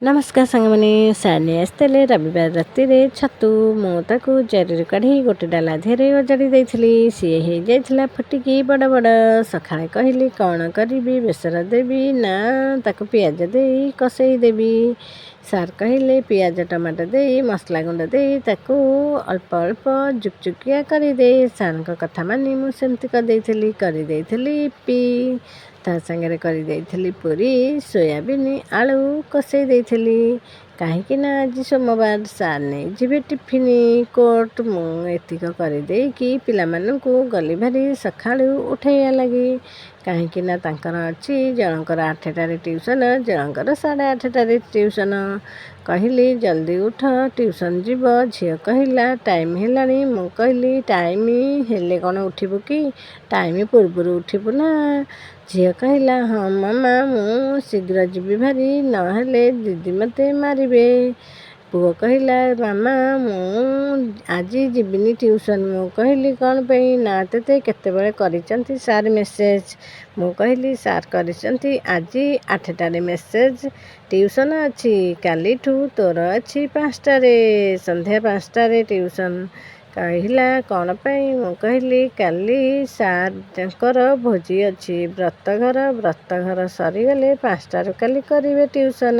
नमस्कार सांगमाने सानी आसते रविवार राति छतु मुझे जरी काढ़ी गोटे डाला धेरे ओजाड़ी देती सी हो जाता फटिकी बड़ बड़ सका कहली कौन करी बेसर देवी ना ताको पियाज दे कषई देवी सार कहले पियाज टमाटो दे मसला गुंड दे ताको अल्प अल्प जुकजुकिया करदे सार कथा मानी मुझे करदेली पी ता सागर कर पूरी सोयाबीन आलू कषई देती कहीं आज सोमवार सार नहीं जी टिफिन कोट मुक करदेकी पिलामानू गली भारी सका उठैया लगी कहीं अच्छी जनकर 8टारे ट्यूशन जनकर 8:30 ट्यूशन कहली जल्दी उठ ट्यूशन जीव झील कहला टाइम है मु कहली टाइम हेले कौन उठबू कि टाइम पूर्वर उठबू ना झील कहला हाँ मामा मु शीघ्र जीवी भारी नहेले दीदी मते मारे पुओ कहला मामा मु आज जीविनी ट्यूशन मु कहली कौन पे ना ते केतेबेले करिसंती सार मेसेज मु कहली सार करिसंती आज 8टारे मेसेज ट्यूशन अच्छी काली ठू तोर अच्छी 5टारे संध्या 5टारे ट्यूशन कहला कौन पे मु कहली काली सार भोजी अच्छी व्रत घर सरीगले 5टारू काली करेंगे ट्यूशन।